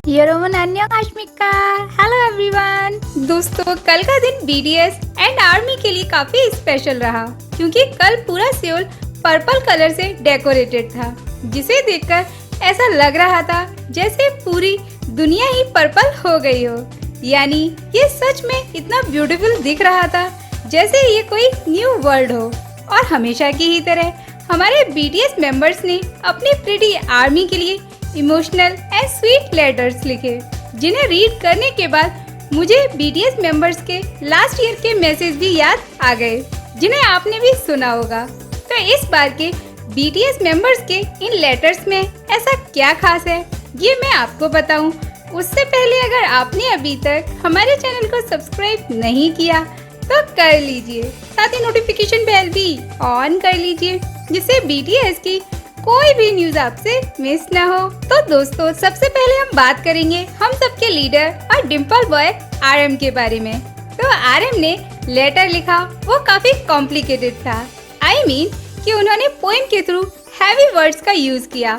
योरोमोनान्योकाश्मिका। Hello everyone. दोस्तों, कल का दिन बीटीएस एंड आर्मी के लिए काफी स्पेशल रहा क्योंकि कल पूरा सियोल पर्पल कलर से डेकोरेटेड था, जिसे देखकर ऐसा लग रहा था जैसे पूरी दुनिया ही पर्पल हो गई हो। यानी ये सच में इतना ब्यूटीफुल दिख रहा था जैसे ये कोई न्यू वर्ल्ड हो। और हमेशा की ही तरह हमारे बीटीएस मेंबर्स ने अपनी प्रिटी आर्मी के लिए इमोशनल एंड स्वीट लेटर्स लिखे, जिन्हें रीड करने के बाद मुझे बीटीएस मेंबर्स के लास्ट ईयर के मैसेज भी याद आ गए, जिन्हें आपने भी सुना होगा। तो इस बार के बीटीएस मेंबर्स के इन लेटर्स में ऐसा क्या खास है, ये मैं आपको बताऊं। उससे पहले अगर आपने अभी तक हमारे चैनल को सब्सक्राइब नहीं किया तो कर लीजिए, साथ ही नोटिफिकेशन बेल भी ऑन कर लीजिए, जिससे बीटीएस की कोई भी न्यूज आपसे मिस न हो। तो दोस्तों, सबसे पहले हम बात करेंगे हम सबके लीडर और डिम्पल बॉय आरएम के बारे में। तो आरएम ने लेटर लिखा, वो काफी कॉम्प्लिकेटेड था। आई मीन कि उन्होंने पोएम के थ्रू हैवी वर्ड्स का यूज किया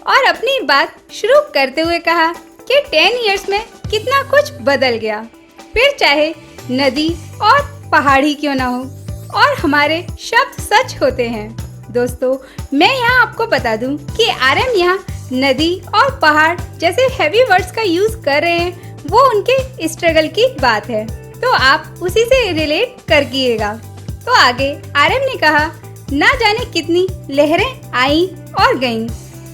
और अपनी बात शुरू करते हुए कहा कि 10 इयर्स में कितना कुछ बदल गया, फिर चाहे नदी और पहाड़ी क्यों ना हो, और हमारे शब्द सच होते हैं। दोस्तों, मैं यहाँ आपको बता दूं कि आरएम यहाँ नदी और पहाड़ जैसे हैवी वर्ड्स का यूज कर रहे हैं, वो उनके स्ट्रगल की बात है, तो आप उसी से रिलेट करिएगा। तो आगे आरएम ने कहा, ना जाने कितनी लहरें आई और गईं,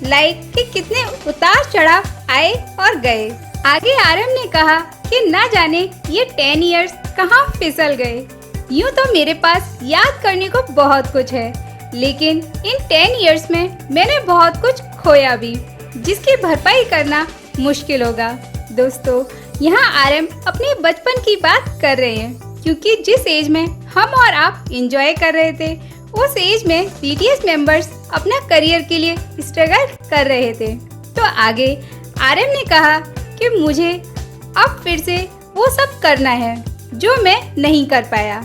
लाइक कि कितने उतार चढ़ाव आए और गए। आगे आरएम ने कहा कि ना जाने ये 10 इयर्स कहाँ फिसल गए। यूँ तो मेरे पास याद करने को बहुत कुछ है, लेकिन इन 10 इयर्स में मैंने बहुत कुछ खोया भी, जिसकी भरपाई करना मुश्किल होगा। दोस्तों, यहाँ आरएम अपने बचपन की बात कर रहे हैं, क्योंकि जिस एज में हम और आप एंजॉय कर रहे थे, उस एज में बीटीएस मेंबर्स अपना करियर के लिए स्ट्रगल कर रहे थे। तो आगे आरएम ने कहा कि मुझे अब फिर से वो सब करना है जो मैं नहीं कर पाया,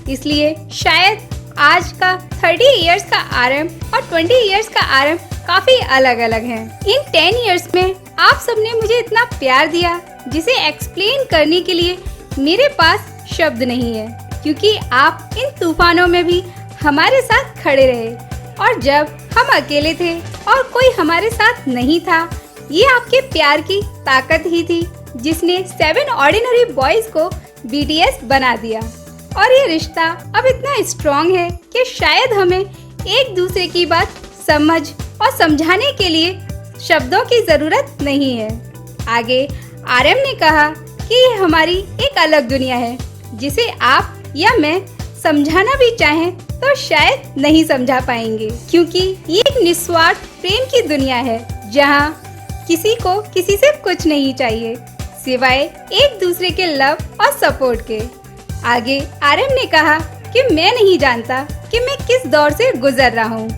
इसलिए शायद आज का 30 इयर्स का आरएम और 20 इयर्स का आरएम काफी अलग अलग हैं। इन 10 इयर्स में आप सबने मुझे इतना प्यार दिया, जिसे एक्सप्लेन करने के लिए मेरे पास शब्द नहीं है, क्योंकि आप इन तूफानों में भी हमारे साथ खड़े रहे, और जब हम अकेले थे और कोई हमारे साथ नहीं था, ये आपके प्यार की ताकत ही थी जिसने 7 ऑर्डिनरी बॉयज को बीटीएस बना दिया। और ये रिश्ता अब इतना स्ट्रॉन्ग है कि शायद हमें एक दूसरे की बात समझ और समझाने के लिए शब्दों की जरूरत नहीं है। आगे आरएम ने कहा कि ये हमारी एक अलग दुनिया है, जिसे आप या मैं समझाना भी चाहें तो शायद नहीं समझा पाएंगे, क्योंकि ये एक निस्वार्थ प्रेम की दुनिया है, जहाँ किसी को किसी से कुछ नहीं चाहिए सिवाय एक दूसरे के लव और सपोर्ट के। आगे आरएम ने कहा कि मैं नहीं जानता कि मैं किस दौर से गुजर रहा हूँ,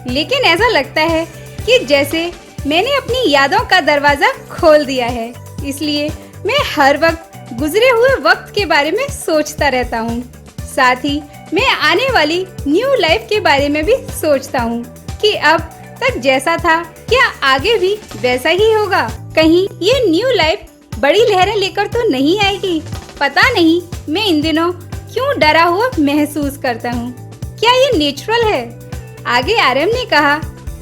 लेकिन ऐसा लगता है कि जैसे मैंने अपनी यादों का दरवाजा खोल दिया है, इसलिए मैं हर वक्त गुजरे हुए वक्त के बारे में सोचता रहता हूँ। साथ ही मैं आने वाली न्यू लाइफ के बारे में भी सोचता हूँ कि अब तक जैसा था क्या आगे भी वैसा ही होगा। कहीं ये न्यू लाइफ बड़ी लहरें लेकर तो नहीं आएगी। पता नहीं मैं इन दिनों क्यों डरा हुआ महसूस करता हूँ। क्या ये नेचुरल है? आगे आरएम ने कहा,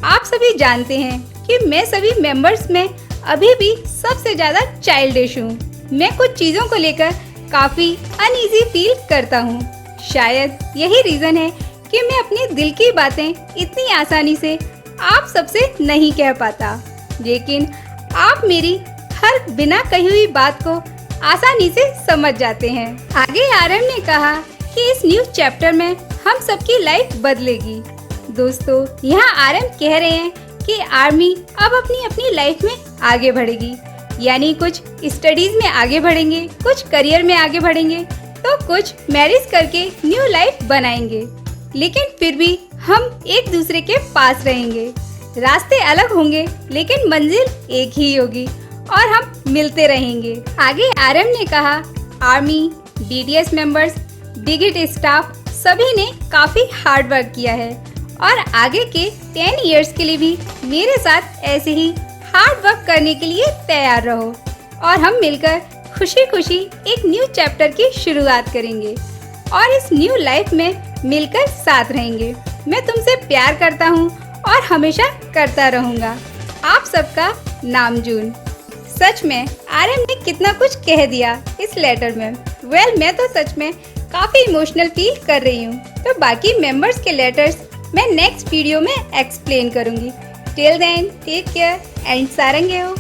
आप सभी जानते हैं कि मैं सभी मेंबर्स में अभी भी सबसे ज्यादा चाइल्डिश हूँ। मैं कुछ चीजों को लेकर काफी अनईजी फील करता हूँ। शायद यही रीजन है कि मैं अपने दिल की बातें इतनी आसानी से आप सबसे नहीं कह पाता, लेकिन आप मेरी हर बिना कही हुई बात को आसानी से समझ जाते हैं। आगे आरएम ने कहा कि इस न्यू चैप्टर में हम सबकी लाइफ बदलेगी। दोस्तों, यहाँ आरएम कह रहे हैं कि आर्मी अब अपनी अपनी लाइफ में आगे बढ़ेगी, यानी कुछ स्टडीज में आगे बढ़ेंगे, कुछ करियर में आगे बढ़ेंगे, तो कुछ मैरिज करके न्यू लाइफ बनाएंगे, लेकिन फिर भी हम एक दूसरे के पास रहेंगे। रास्ते अलग होंगे, लेकिन मंजिल एक ही होगी और हम मिलते रहेंगे। आगे आरएम ने कहा, आर्मी, बीटीएस मेंबर्स, बिगिट स्टाफ सभी ने काफी हार्ड वर्क किया है, और आगे के 10 इयर्स के लिए भी मेरे साथ ऐसे ही हार्ड वर्क करने के लिए तैयार रहो। और हम मिलकर खुशी खुशी एक न्यू चैप्टर की शुरुआत करेंगे और इस न्यू लाइफ में मिलकर साथ रहेंगे। मैं तुमसे प्यार करता हूँ और हमेशा करता रहूँगा। आप सबका नामजून। सच में आर्यन ने कितना कुछ कह दिया इस लेटर में। मैं तो सच में काफ़ी इमोशनल फील कर रही हूँ। तो बाकी मेंबर्स के लेटर्स मैं नेक्स्ट वीडियो में एक्सप्लेन करूँगी। Till then take care and सारंगे हो।